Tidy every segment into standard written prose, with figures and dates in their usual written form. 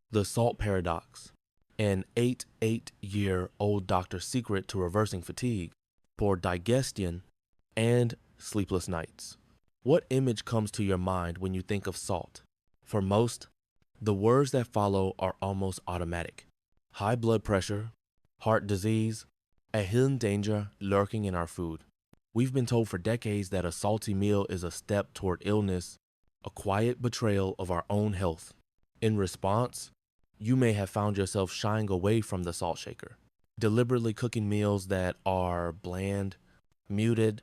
The Salt Paradox, an 8-year-old doctor's secret to reversing fatigue, poor digestion, and sleepless nights. What image comes to your mind when you think of salt? For most, the words that follow are almost automatic. High blood pressure, heart disease, a hidden danger lurking in our food. We've been told for decades that a salty meal is a step toward illness, a quiet betrayal of our own health. In response, you may have found yourself shying away from the salt shaker, deliberately cooking meals that are bland, muted,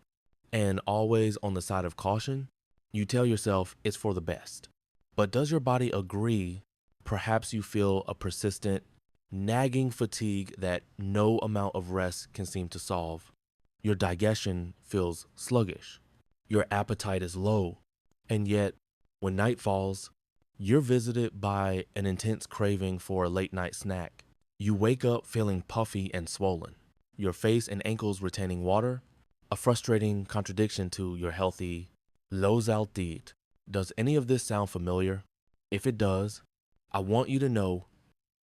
and always on the side of caution. You tell yourself it's for the best. But does your body agree? Perhaps you feel a persistent, nagging fatigue that no amount of rest can seem to solve. Your digestion feels sluggish. Your appetite is low. And yet, when night falls, you're visited by an intense craving for a late night snack. You wake up feeling puffy and swollen, your face and ankles retaining water, a frustrating contradiction to your healthy lows altitude. Does any of this sound familiar? If it does, I want you to know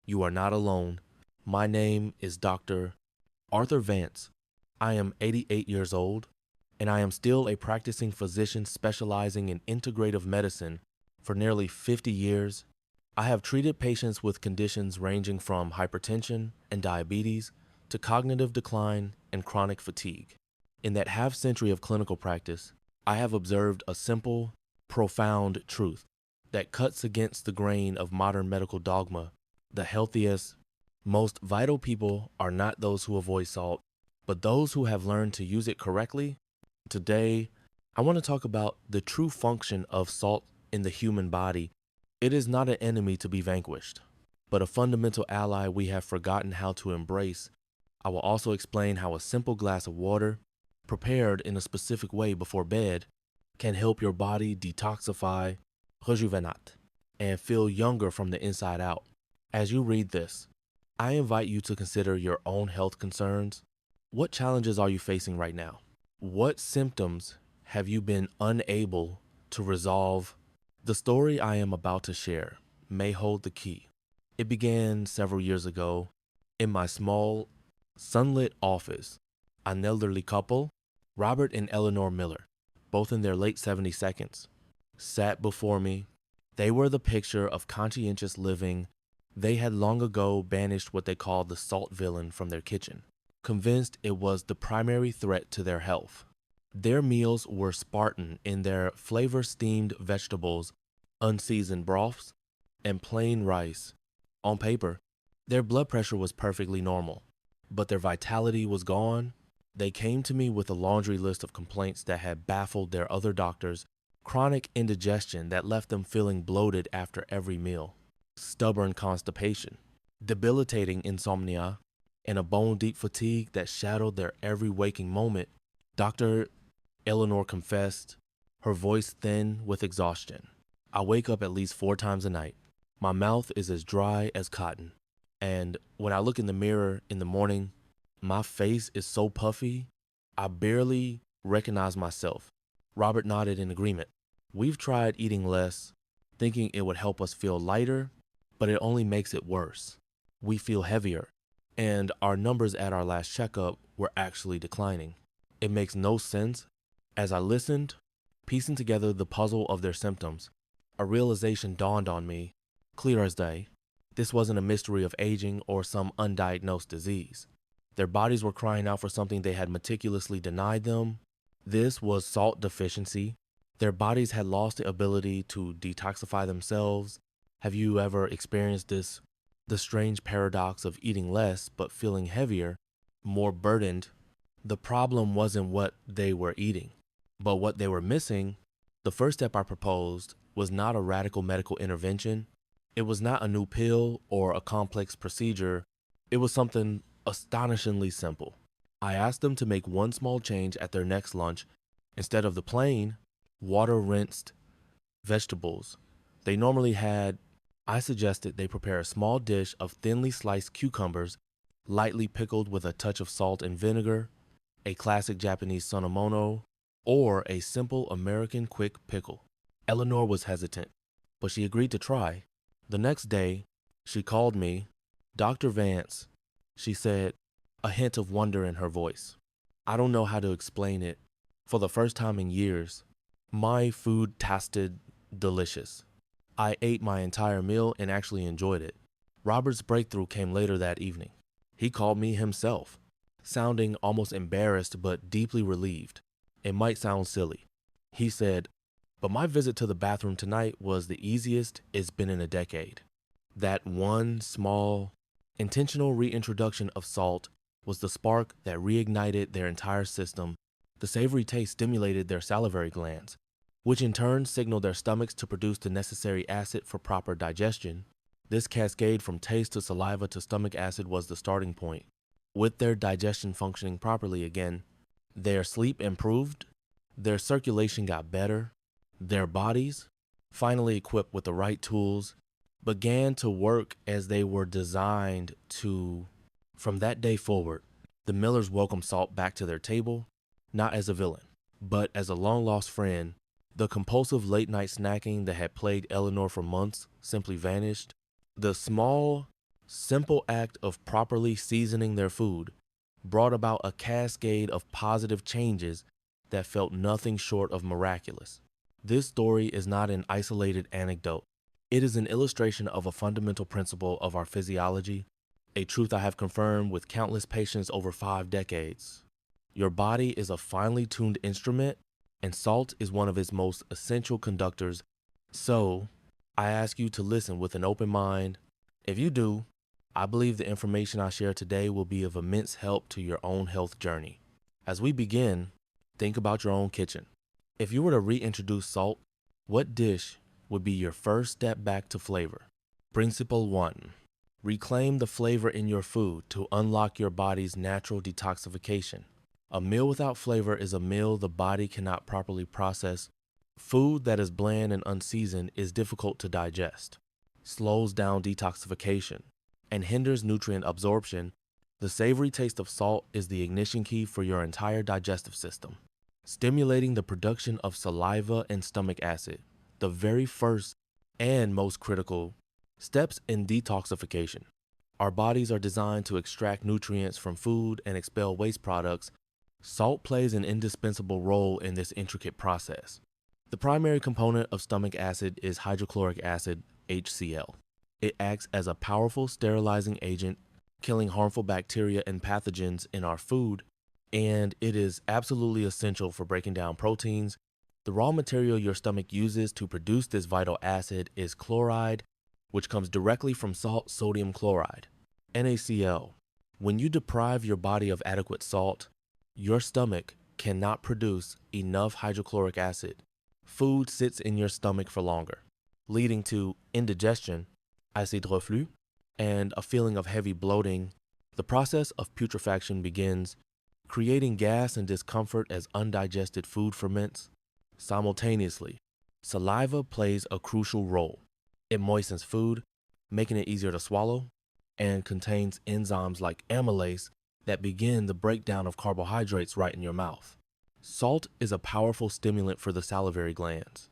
you are not alone. My name is Dr. Arthur Vance. I am 88 years old, and I am still a practicing physician specializing in integrative medicine for nearly 50 years. I have treated patients with conditions ranging from hypertension and diabetes to cognitive decline and chronic fatigue. In that half century of clinical practice, I have observed a simple, profound truth that cuts against the grain of modern medical dogma. The healthiest, most vital people are not those who avoid salt, but those who have learned to use it correctly. Today, I want to talk about the true function of salt in the human body. It is not an enemy to be vanquished, but a fundamental ally we have forgotten how to embrace. I will also explain how a simple glass of water, prepared in a specific way before bed, can help your body detoxify, rejuvenate, and feel younger from the inside out. As you read this, I invite you to consider your own health concerns. What challenges are you facing right now? What symptoms have you been unable to resolve? The story I am about to share may hold the key. It began several years ago in my small, sunlit office. An elderly couple, Robert and Eleanor Miller, both in their late 72nds, sat before me. They were the picture of conscientious living. They had long ago banished what they called the salt villain from their kitchen, convinced it was the primary threat to their health. Their meals were Spartan in their flavor-steamed vegetables, unseasoned broths, and plain rice. On paper, their blood pressure was perfectly normal, but their vitality was gone. They came to me with a laundry list of complaints that had baffled their other doctors: chronic indigestion that left them feeling bloated after every meal, stubborn constipation, debilitating insomnia, and a bone-deep fatigue that shadowed their every waking moment. Dr. Eleanor confessed, her voice thin with exhaustion. I wake up at least 4 times a night. My mouth is as dry as cotton. And when I look in the mirror in the morning, my face is so puffy, I barely recognize myself. Robert nodded in agreement. We've tried eating less, thinking it would help us feel lighter, but it only makes it worse. We feel heavier, and our numbers at our last checkup were actually declining. It makes no sense. As I listened, piecing together the puzzle of their symptoms, a realization dawned on me, clear as day. This wasn't a mystery of aging or some undiagnosed disease. Their bodies were crying out for something they had meticulously denied them. This was salt deficiency. Their bodies had lost the ability to detoxify themselves. Have you ever experienced this? The strange paradox of eating less but feeling heavier, more burdened. The problem wasn't what they were eating, but what they were missing. The first step I proposed was not a radical medical intervention. It was not a new pill or a complex procedure. It was something astonishingly simple. I asked them to make one small change at their next lunch. Instead of the plain, water-rinsed vegetables they normally had, I suggested they prepare a small dish of thinly sliced cucumbers, lightly pickled with a touch of salt and vinegar, a classic Japanese sonomono, or a simple American quick pickle. Eleanor was hesitant, but she agreed to try. The next day, She called me Dr. Vance, she said, a hint of wonder in her voice. I don't know how to explain it. For the first time in years, my food tasted delicious. I ate my entire meal and actually enjoyed it. Robert's breakthrough came later that evening. He called me himself, sounding almost embarrassed but deeply relieved. It might sound silly. He said, but my visit to the bathroom tonight was the easiest it's been in a decade. That one small, intentional reintroduction of salt was the spark that reignited their entire system. The savory taste stimulated their salivary glands, which in turn signaled their stomachs to produce the necessary acid for proper digestion. This cascade from taste to saliva to stomach acid was the starting point. With their digestion functioning properly again, their sleep improved, their circulation got better, their bodies, finally equipped with the right tools, began to work as they were designed to. From that day forward, the Millers welcomed salt back to their table, not as a villain, but as a long-lost friend. The compulsive late-night snacking that had plagued Eleanor for months simply vanished. The small, simple act of properly seasoning their food brought about a cascade of positive changes that felt nothing short of miraculous. This story is not an isolated anecdote. It is an illustration of a fundamental principle of our physiology, a truth I have confirmed with countless patients over 5 decades. Your body is a finely tuned instrument, and salt is one of its most essential conductors. So, I ask you to listen with an open mind. If you do, I believe the information I share today will be of immense help to your own health journey. As we begin, think about your own kitchen. If you were to reintroduce salt, what dish would be your first step back to flavor? Principle 1. Reclaim the flavor in your food to unlock your body's natural detoxification. A meal without flavor is a meal the body cannot properly process. Food that is bland and unseasoned is difficult to digest, slows down detoxification, and hinders nutrient absorption. The savory taste of salt is the ignition key for your entire digestive system, stimulating the production of saliva and stomach acid, the very first and most critical steps in detoxification. Our bodies are designed to extract nutrients from food and expel waste products. Salt plays an indispensable role in this intricate process. The primary component of stomach acid is hydrochloric acid, HCl. It acts as a powerful sterilizing agent, killing harmful bacteria and pathogens in our food, and it is absolutely essential for breaking down proteins. The raw material your stomach uses to produce this vital acid is chloride, which comes directly from salt sodium chloride, NaCl. When you deprive your body of adequate salt, your stomach cannot produce enough hydrochloric acid. Food sits in your stomach for longer, leading to indigestion, acid reflux, and a feeling of heavy bloating. The process of putrefaction begins, creating gas and discomfort as undigested food ferments. Simultaneously, saliva plays a crucial role. It moistens food, making it easier to swallow, and contains enzymes like amylase that begin the breakdown of carbohydrates right in your mouth. Salt is a powerful stimulant for the salivary glands.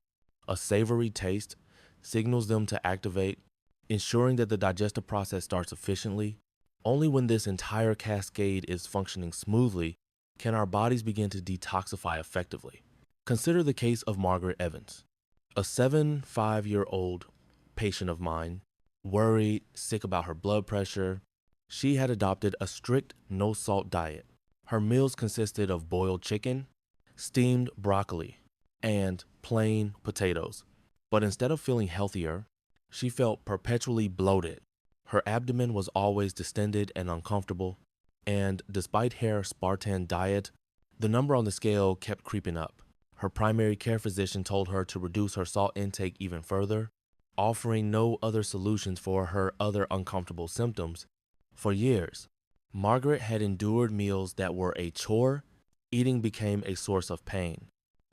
A savory taste signals them to activate, ensuring that the digestive process starts efficiently. Only when this entire cascade is functioning smoothly can our bodies begin to detoxify effectively. Consider the case of Margaret Evans, a 75-year-old patient of mine, worried, sick about her blood pressure. She had adopted a strict no-salt diet. Her meals consisted of boiled chicken, steamed broccoli, and plain potatoes. But instead of feeling healthier, she felt perpetually bloated. Her abdomen was always distended and uncomfortable, and despite her Spartan diet, the number on the scale kept creeping up. Her primary care physician told her to reduce her salt intake even further, offering no other solutions for her other uncomfortable symptoms. For years, Margaret had endured meals that were a chore. Eating became a source of pain,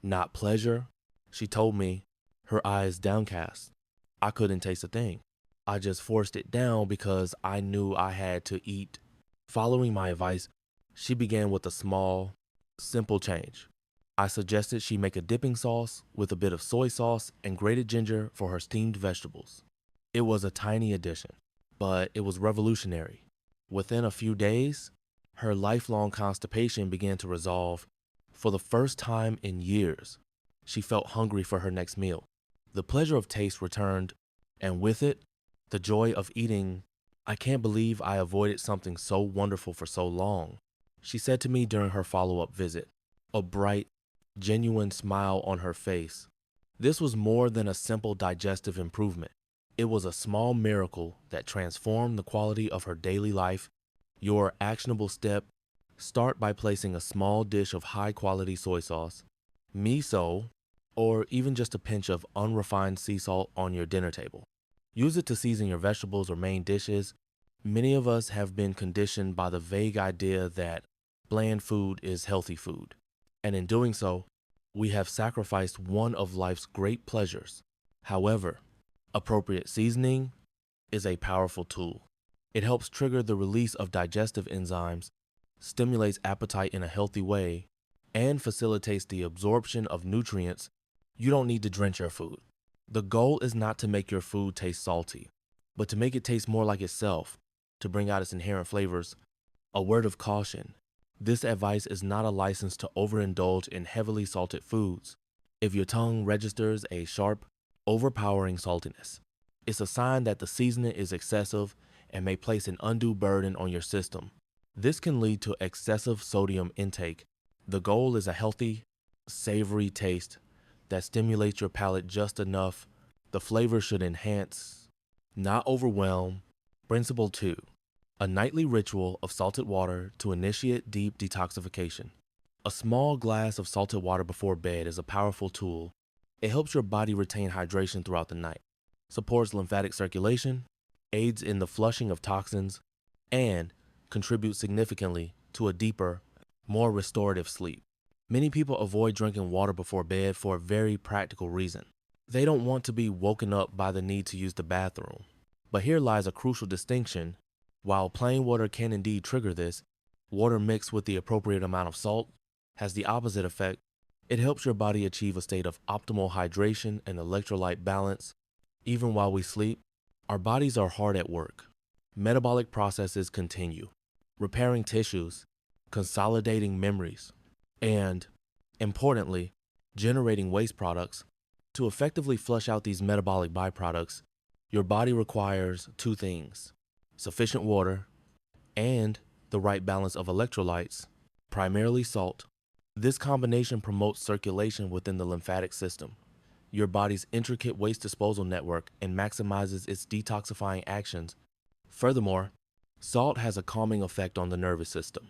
not pleasure. She told me, her eyes downcast. I couldn't taste a thing. I just forced it down because I knew I had to eat. Following my advice, she began with a small, simple change. I suggested she make a dipping sauce with a bit of soy sauce and grated ginger for her steamed vegetables. It was a tiny addition, but it was revolutionary. Within a few days, her lifelong constipation began to resolve. For the first time in years, she felt hungry for her next meal. The pleasure of taste returned, and with it, the joy of eating. I can't believe I avoided something so wonderful for so long, she said to me during her follow-up visit, a bright, genuine smile on her face. This was more than a simple digestive improvement. It was a small miracle that transformed the quality of her daily life. Your actionable step: start by placing a small dish of high-quality soy sauce, miso, or even just a pinch of unrefined sea salt on your dinner table. Use it to season your vegetables or main dishes. Many of us have been conditioned by the vague idea that bland food is healthy food, and in doing so, we have sacrificed one of life's great pleasures. However, appropriate seasoning is a powerful tool. It helps trigger the release of digestive enzymes, stimulates appetite in a healthy way, and facilitates the absorption of nutrients. You don't need to drench your food. The goal is not to make your food taste salty, but to make it taste more like itself, to bring out its inherent flavors. A word of caution: this advice is not a license to overindulge in heavily salted foods. If your tongue registers a sharp, overpowering saltiness, it's a sign that the seasoning is excessive and may place an undue burden on your system. This can lead to excessive sodium intake. The goal is a healthy, savory taste that stimulates your palate just enough. The flavor should enhance, not overwhelm. Principle 2. A nightly ritual of salted water to initiate deep detoxification. A small glass of salted water before bed is a powerful tool. It helps your body retain hydration throughout the night, supports lymphatic circulation, aids in the flushing of toxins, and contributes significantly to a deeper, more restorative sleep. Many people avoid drinking water before bed for a very practical reason. They don't want to be woken up by the need to use the bathroom. But here lies a crucial distinction. While plain water can indeed trigger this, water mixed with the appropriate amount of salt has the opposite effect. It helps your body achieve a state of optimal hydration and electrolyte balance. Even while we sleep, our bodies are hard at work. Metabolic processes continue, repairing tissues, consolidating memories, and, importantly, generating waste products. To effectively flush out these metabolic byproducts, your body requires two things: sufficient water and the right balance of electrolytes, primarily salt. This combination promotes circulation within the lymphatic system, your body's intricate waste disposal network, and maximizes its detoxifying actions. Furthermore, salt has a calming effect on the nervous system.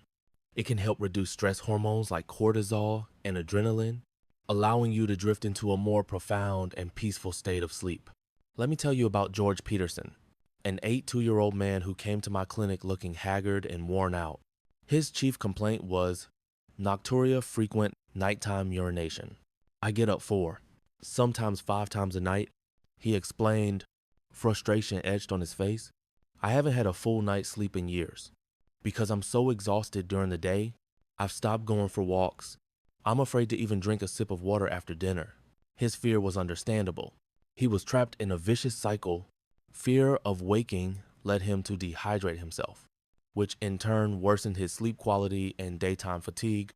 It can help reduce stress hormones like cortisol and adrenaline, allowing you to drift into a more profound and peaceful state of sleep. Let me tell you about George Peterson, an 82-year-old man who came to my clinic looking haggard and worn out. His chief complaint was nocturia, frequent nighttime urination. I get up 4, sometimes 5 times a night, he explained, frustration etched on his face. I haven't had a full night's sleep in years. Because I'm so exhausted during the day, I've stopped going for walks. I'm afraid to even drink a sip of water after dinner. His fear was understandable. He was trapped in a vicious cycle. Fear of waking led him to dehydrate himself, which in turn worsened his sleep quality and daytime fatigue.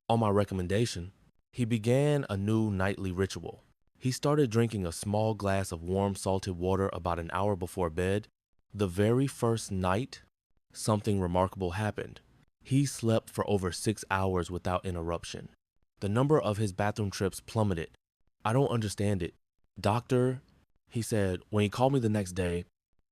On my recommendation, he began a new nightly ritual. He started drinking a small glass of warm salted water about an hour before bed. The very first night, something remarkable happened. He slept for over 6 hours without interruption. The number of his bathroom trips plummeted. I don't understand it, doctor, he said when he called me the next day,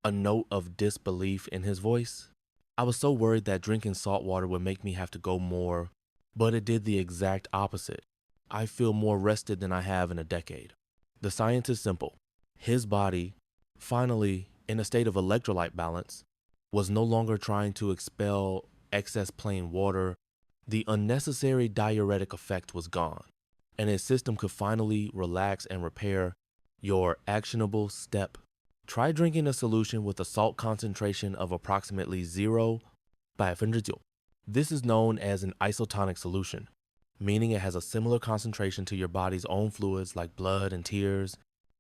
a note of disbelief in his voice. I was so worried that drinking salt water would make me have to go more, but it did the exact opposite. I feel more rested than I have in a decade. The science is simple. His body, finally in a state of electrolyte balance, was no longer trying to expel excess plain water. The unnecessary diuretic effect was gone, and his system could finally relax and repair. Your actionable step: try drinking a solution with a salt concentration of approximately 0.5%. This is known as an isotonic solution, meaning it has a similar concentration to your body's own fluids like blood and tears,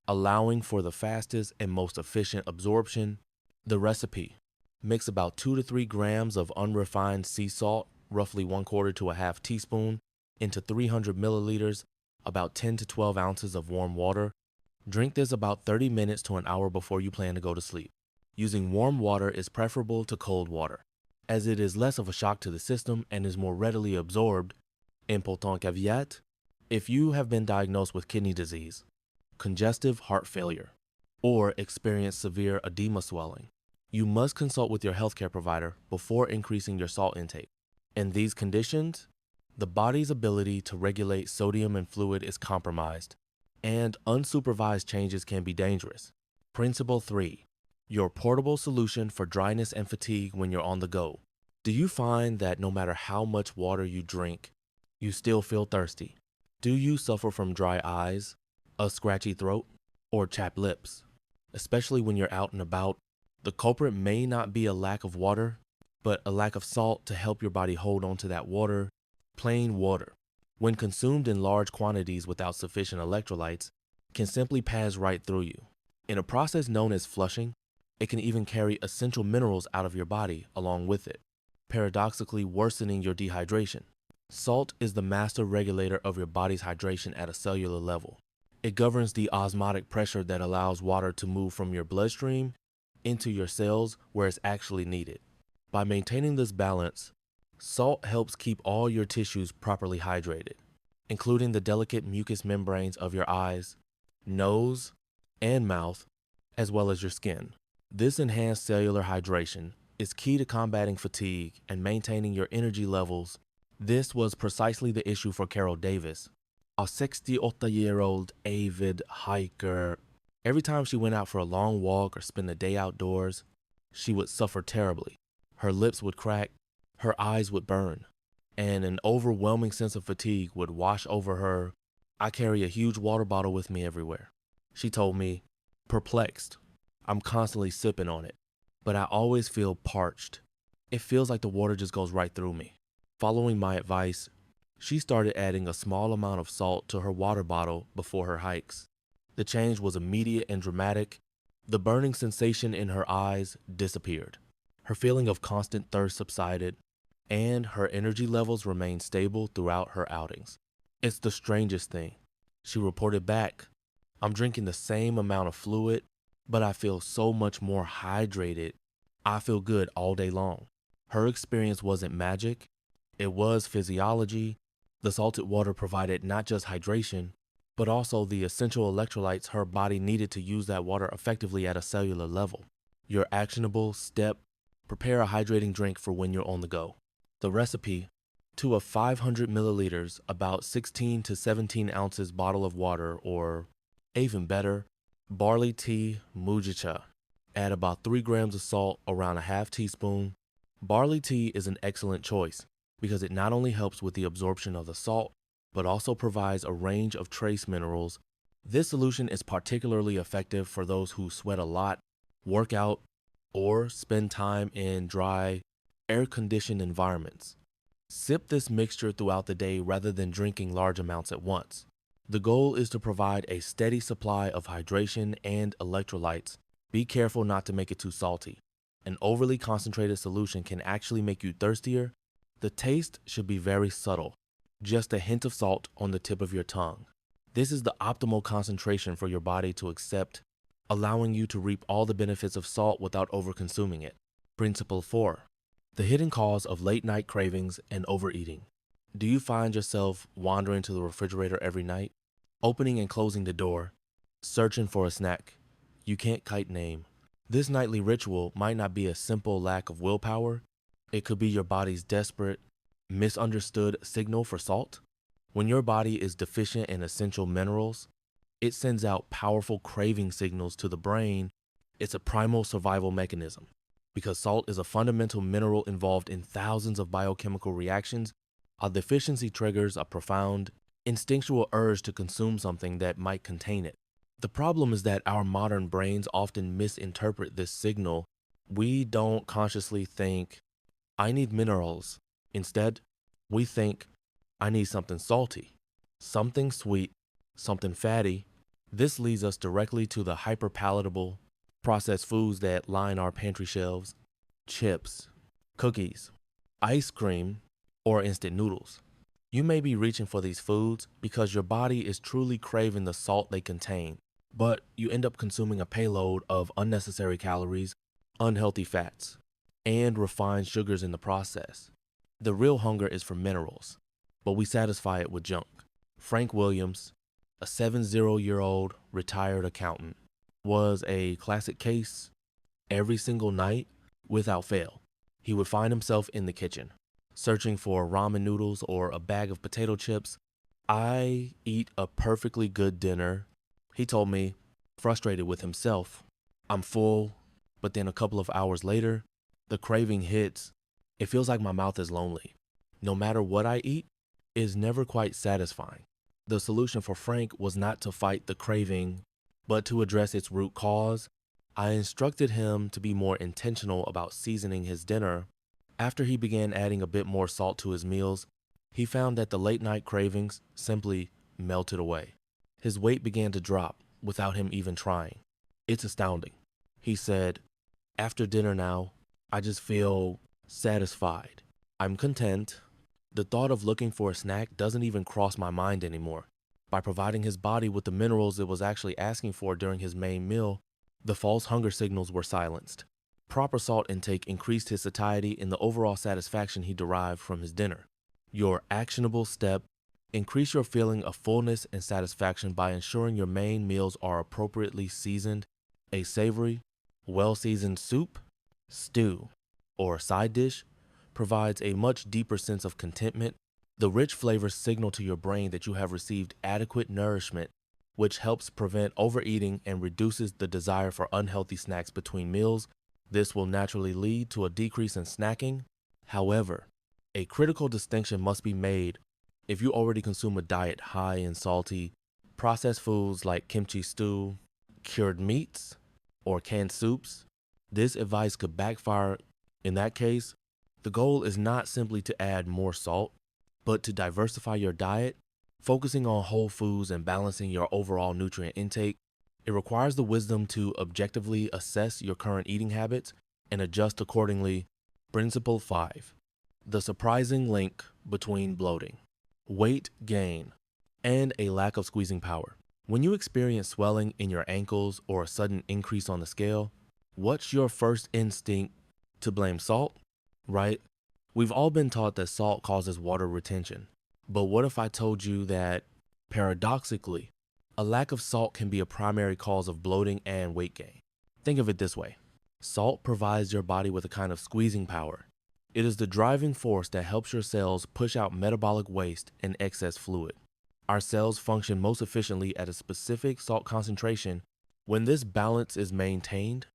allowing for the fastest and most efficient absorption. The recipe: mix about 2 to 3 grams of unrefined sea salt, roughly 1/4 to a half teaspoon, into 300 milliliters, about 10 to 12 ounces of warm water. Drink this about 30 minutes to an hour before you plan to go to sleep. Using warm water is preferable to cold water, as it is less of a shock to the system and is more readily absorbed. Important caveat: if you have been diagnosed with kidney disease, congestive heart failure, or experience severe edema swelling, you must consult with your healthcare provider before increasing your salt intake. In these conditions, the body's ability to regulate sodium and fluid is compromised, and unsupervised changes can be dangerous. Principle 3: your portable solution for dryness and fatigue when you're on the go. Do you find that no matter how much water you drink, you still feel thirsty? Do you suffer from dry eyes, a scratchy throat, or chapped lips? Especially when you're out and about, the culprit may not be a lack of water, but a lack of salt to help your body hold on to that water. Plain water, when consumed in large quantities without sufficient electrolytes, can simply pass right through you. In a process known as flushing, it can even carry essential minerals out of your body along with it, paradoxically worsening your dehydration. Salt is the master regulator of your body's hydration at a cellular level. It governs the osmotic pressure that allows water to move from your bloodstream into your cells where it's actually needed. By maintaining this balance, salt helps keep all your tissues properly hydrated, including the delicate mucous membranes of your eyes, nose, and mouth, as well as your skin. This enhanced cellular hydration is key to combating fatigue and maintaining your energy levels. This was precisely the issue for Carol Davis, a 68-year-old avid hiker. Every time she went out for a long walk or spent a day outdoors, she would suffer terribly. Her lips would crack, her eyes would burn, and an overwhelming sense of fatigue would wash over her. I carry a huge water bottle with me everywhere. She told me, perplexed. I'm constantly sipping on it, but I always feel parched. It feels like the water just goes right through me. Following my advice, she started adding a small amount of salt to her water bottle before her hikes. The change was immediate and dramatic. The burning sensation in her eyes disappeared. Her feeling of constant thirst subsided, and her energy levels remained stable throughout her outings. It's the strangest thing. She reported back, I'm drinking the same amount of fluid, but I feel so much more hydrated. I feel good all day long. Her experience wasn't magic, it was physiology. The salted water provided not just hydration, but also the essential electrolytes her body needed to use that water effectively at a cellular level. Your actionable step: prepare a hydrating drink for when you're on the go. The recipe: to a 500 milliliters, about 16 to 17 ounces bottle of water, or even better, barley tea mujicha. Add about 3 grams of salt, around a half teaspoon. Barley tea is an excellent choice because it not only helps with the absorption of the salt, but also provides a range of trace minerals. This solution is particularly effective for those who sweat a lot, work out, or spend time in dry, air-conditioned environments. Sip this mixture throughout the day rather than drinking large amounts at once. The goal is to provide a steady supply of hydration and electrolytes. Be careful not to make it too salty. An overly concentrated solution can actually make you thirstier. The taste should be very subtle, just a hint of salt on the tip of your tongue. This is the optimal concentration for your body to accept, allowing you to reap all the benefits of salt without overconsuming it. Principle 4: the hidden cause of late night cravings and overeating. Do you find yourself wandering to the refrigerator every night, opening and closing the door, searching for a snack you can't quite name? This nightly ritual might not be a simple lack of willpower. It could be your body's desperate, misunderstood signal for salt. When your body is deficient in essential minerals, it sends out powerful craving signals to the brain. It's a primal survival mechanism. Because salt is a fundamental mineral involved in thousands of biochemical reactions, a deficiency triggers a profound, instinctual urge to consume something that might contain it. The problem is that our modern brains often misinterpret this signal. We don't consciously think, I need minerals. Instead, we think, I need something salty, something sweet, something fatty. This leads us directly to the hyperpalatable, processed foods that line our pantry shelves, chips, cookies, ice cream, or instant noodles. You may be reaching for these foods because your body is truly craving the salt they contain, but you end up consuming a payload of unnecessary calories, unhealthy fats, and refined sugars in the process. The real hunger is for minerals, but we satisfy it with junk. Frank Williams, a 70-year-old retired accountant, was a classic case. Every single night, without fail, he would find himself in the kitchen, searching for ramen noodles or a bag of potato chips. I eat a perfectly good dinner, he told me, frustrated with himself. I'm full, but then a couple of hours later, the craving hits. It feels like my mouth is lonely. No matter what I eat, it is never quite satisfying. The solution for Frank was not to fight the craving, but to address its root cause. I instructed him to be more intentional about seasoning his dinner. After he began adding a bit more salt to his meals, he found that the late night cravings simply melted away. His weight began to drop without him even trying. It's astounding. He said, "After dinner now, I just feel satisfied. I'm content. The thought of looking for a snack doesn't even cross my mind anymore." By providing his body with the minerals it was actually asking for during his main meal, the false hunger signals were silenced. Proper salt intake increased his satiety and the overall satisfaction he derived from his dinner. Your actionable step: increase your feeling of fullness and satisfaction by ensuring your main meals are appropriately seasoned. A savory, well-seasoned soup, stew, or side dish provides a much deeper sense of contentment. The rich flavors signal to your brain that you have received adequate nourishment, which helps prevent overeating and reduces the desire for unhealthy snacks between meals. This will naturally lead to a decrease in snacking. However, a critical distinction must be made. If you already consume a diet high in salty, processed foods like kimchi stew, cured meats, or canned soups, this advice could backfire. In that case, the goal is not simply to add more salt, but to diversify your diet, focusing on whole foods and balancing your overall nutrient intake. It requires the wisdom to objectively assess your current eating habits and adjust accordingly. Principle 5. The surprising link between bloating, weight gain, and a lack of squeezing power. When you experience swelling in your ankles or a sudden increase on the scale, what's your first instinct? To blame salt, right? We've all been taught that salt causes water retention. But what if I told you that, paradoxically, a lack of salt can be a primary cause of bloating and weight gain? Think of it this way. Salt provides your body with a kind of squeezing power. It is the driving force that helps your cells push out metabolic waste and excess fluid. Our cells function most efficiently at a specific salt concentration. When this balance is maintained,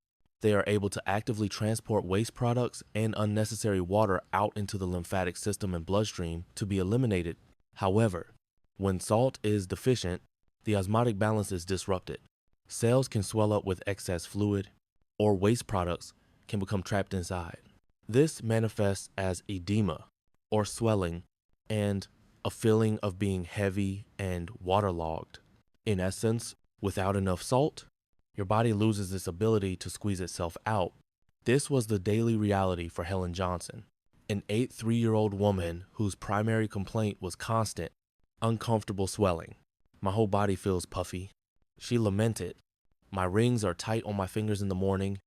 they are able to actively transport waste products and unnecessary water out into the lymphatic system and bloodstream to be eliminated. However, when salt is deficient, the osmotic balance is disrupted. Cells can swell up with excess fluid, or waste products can become trapped inside. This manifests as edema, or swelling, and a feeling of being heavy and waterlogged. In essence, without enough salt, your body loses its ability to squeeze itself out. This was the daily reality for Helen Johnson, an 83-year-old woman whose primary complaint was constant, uncomfortable swelling. "My whole body feels puffy," she lamented. "My rings are tight on my fingers in the morning,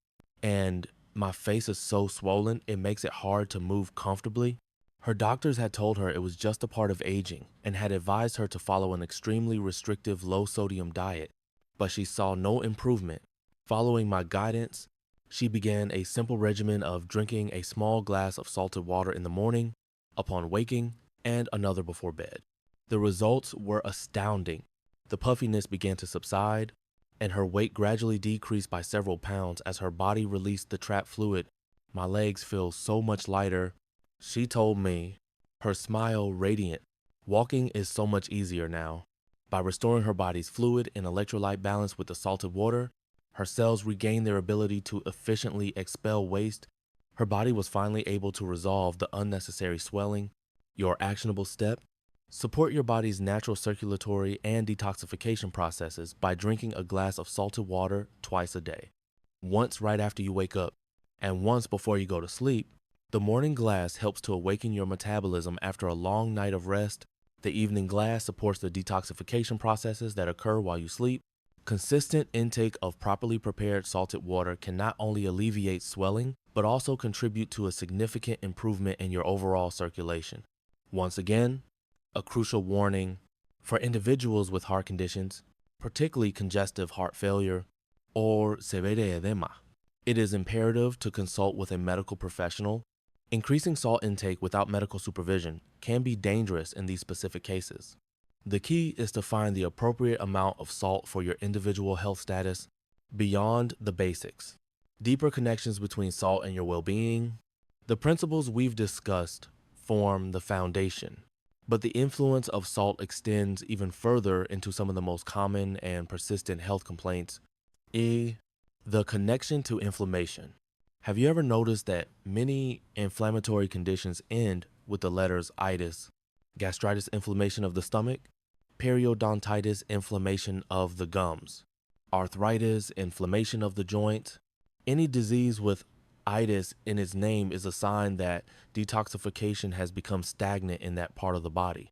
and my face is so swollen it makes it hard to move comfortably." Her doctors had told her it was just a part of aging and had advised her to follow an extremely restrictive low-sodium diet, but she saw no improvement. Following my guidance, she began a simple regimen of drinking a small glass of salted water in the morning, upon waking, and another before bed. The results were astounding. The puffiness began to subside, and her weight gradually decreased by several pounds as her body released the trapped fluid. "My legs feel so much lighter," she told me, her smile radiant. "Walking is so much easier now." By restoring her body's fluid and electrolyte balance with the salted water, her cells regained their ability to efficiently expel waste. Her body was finally able to resolve the unnecessary swelling. Your actionable step: support your body's natural circulatory and detoxification processes by drinking a glass of salted water twice a day. once right after you wake up and once before you go to sleep. The morning glass helps to awaken your metabolism after a long night of rest. The evening glass supports the detoxification processes that occur while you sleep. Consistent intake of properly prepared salted water can not only alleviate swelling, but also contribute to a significant improvement in your overall circulation. Once again, a crucial warning for individuals with heart conditions, particularly congestive heart failure or severe edema. It is imperative to consult with a medical professional. Increasing salt intake without medical supervision can be dangerous in these specific cases. The key is to find the appropriate amount of salt for your individual health status beyond the basics. Deeper connections between salt and your well-being. The principles we've discussed form the foundation, but the influence of salt extends even further into some of the most common and persistent health complaints. The connection to inflammation. Have you ever noticed that many inflammatory conditions end with the letters itis? Gastritis, inflammation of the stomach; periodontitis, inflammation of the gums; arthritis, inflammation of the joint. Any disease with itis in its name is a sign that detoxification has become stagnant in that part of the body.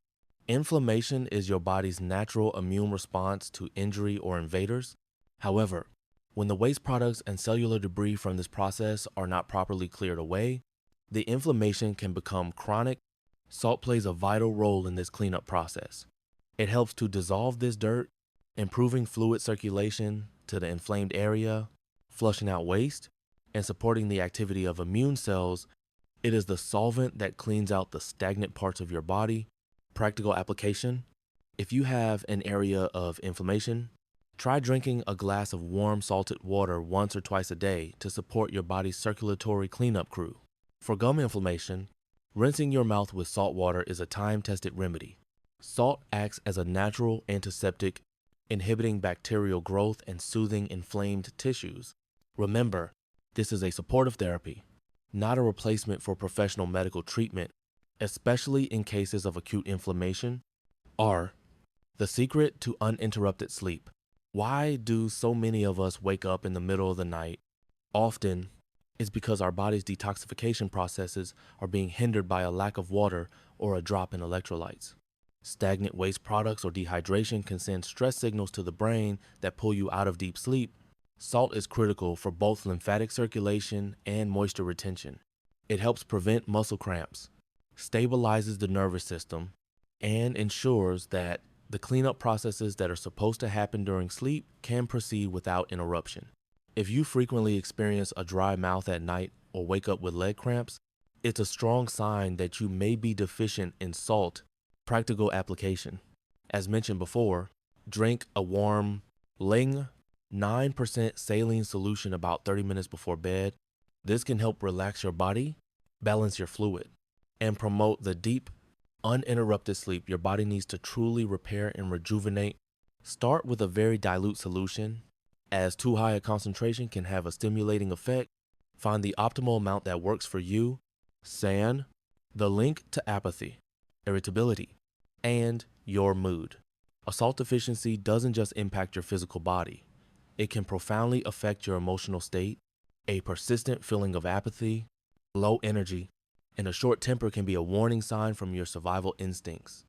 Inflammation is your body's natural immune response to injury or invaders. However, when the waste products and cellular debris from this process are not properly cleared away, the inflammation can become chronic. Salt plays a vital role in this cleanup process. It helps to dissolve this dirt, improving fluid circulation to the inflamed area, flushing out waste, and supporting the activity of immune cells. It is the solvent that cleans out the stagnant parts of your body. Practical application: if you have an area of inflammation, try drinking a glass of warm salted water once or twice a day to support your body's circulatory cleanup crew. For gum inflammation, rinsing your mouth with salt water is a time-tested remedy. Salt acts as a natural antiseptic, inhibiting bacterial growth and soothing inflamed tissues. Remember, this is a supportive therapy, not a replacement for professional medical treatment, especially in cases of acute inflammation. The secret to uninterrupted sleep. Why do so many of us wake up in the middle of the night? Often, it's because our body's detoxification processes are being hindered by a lack of water or a drop in electrolytes. Stagnant waste products or dehydration can send stress signals to the brain that pull you out of deep sleep. Salt is critical for both lymphatic circulation and moisture retention. It helps prevent muscle cramps, stabilizes the nervous system, and ensures that the cleanup processes that are supposed to happen during sleep can proceed without interruption. If you frequently experience a dry mouth at night or wake up with leg cramps, it's a strong sign that you may be deficient in salt. Practical application: as mentioned before, drink a warm Ling 9% saline solution about 30 minutes before bed. This can help relax your body, balance your fluid, and promote the deep, uninterrupted sleep your body needs to truly repair and rejuvenate. Start with a very dilute solution, as too high a concentration can have a stimulating effect. Find the optimal amount that works for you. SAN, the link to apathy, irritability, and your mood. A salt deficiency doesn't just impact your physical body. It can profoundly affect your emotional state. A persistent feeling of apathy, low energy, and a short temper can be a warning sign from your survival instincts.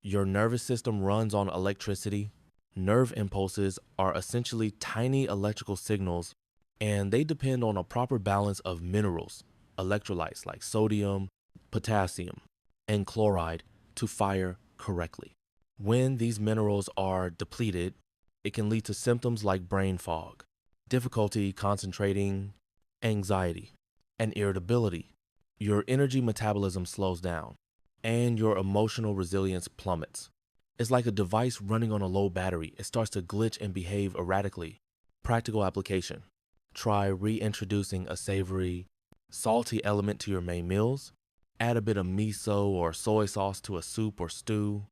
Your nervous system runs on electricity. Nerve impulses are essentially tiny electrical signals, and they depend on a proper balance of minerals, electrolytes like sodium, potassium, and chloride to fire correctly. When these minerals are depleted, it can lead to symptoms like brain fog, difficulty concentrating, anxiety, and irritability. Your energy metabolism slows down, and your emotional resilience plummets. It's like a device running on a low battery. It starts to glitch and behave erratically. Practical application: try reintroducing a savory, salty element to your main meals. Add a bit of miso or soy sauce to a soup or stew.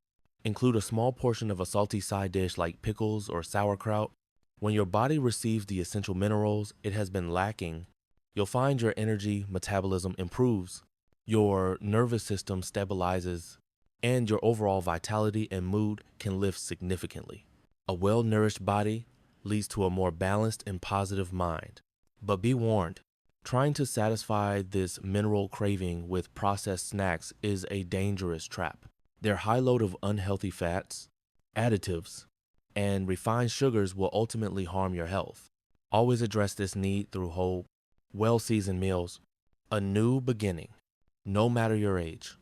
Include a small portion of a salty side dish like pickles or sauerkraut. When your body receives the essential minerals it has been lacking, you'll find your energy metabolism improves, your nervous system stabilizes, and your overall vitality and mood can lift significantly. A well-nourished body leads to a more balanced and positive mind. But be warned, trying to satisfy this mineral craving with processed snacks is a dangerous trap. Their high load of unhealthy fats, additives, and refined sugars will ultimately harm your health. Always address this need through whole, well-seasoned meals. A new beginning, no matter your age.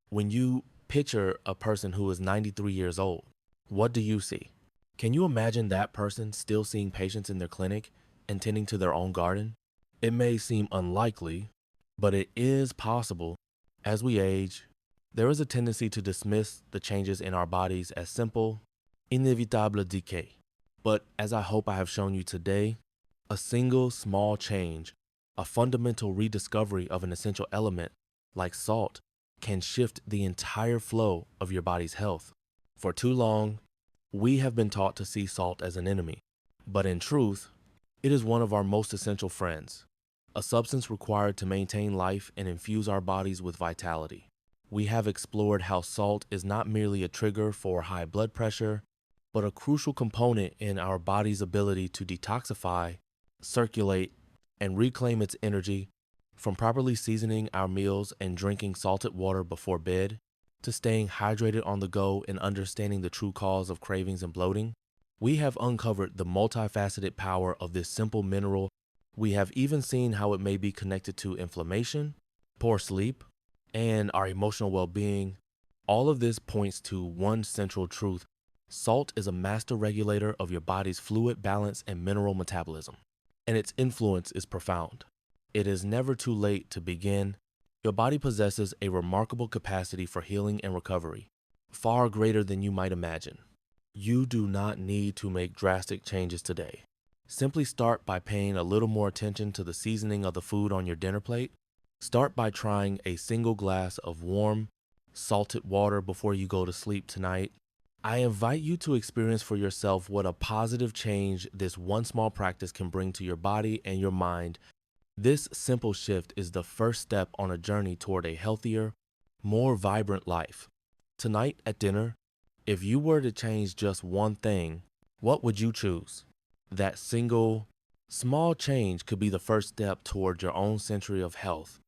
When you picture a person who is 93 years old, what do you see? Can you imagine that person still seeing patients in their clinic and tending to their own garden? It may seem unlikely, but it is possible. As we age, there is a tendency to dismiss the changes in our bodies as simple, inevitable decay. But as I hope I have shown you today, a single small change, a fundamental rediscovery of an essential element like salt, can shift the entire flow of your body's health. For too long, we have been taught to see salt as an enemy, but in truth, it is one of our most essential friends, a substance required to maintain life and infuse our bodies with vitality. We have explored how salt is not merely a trigger for high blood pressure, but a crucial component in our body's ability to detoxify, circulate, and reclaim its energy. From properly seasoning our meals and drinking salted water before bed, to staying hydrated on the go and understanding the true cause of cravings and bloating, we have uncovered the multifaceted power of this simple mineral. We have even seen how it may be connected to inflammation, poor sleep, and our emotional well-being. All of this points to one central truth. Salt is a master regulator of your body's fluid balance and mineral metabolism, and its influence is profound. It is never too late to begin. Your body possesses a remarkable capacity for healing and recovery, far greater than you might imagine. You do not need to make drastic changes today. Simply start by paying a little more attention to the seasoning of the food on your dinner plate. Start by trying a single glass of warm, salted water before you go to sleep tonight. I invite you to experience for yourself what a positive change this one small practice can bring to your body and your mind. This simple shift is the first step on a journey toward a healthier, more vibrant life. Tonight at dinner, if you were to change just one thing, what would you choose? That single, small change could be the first step toward your own century of health,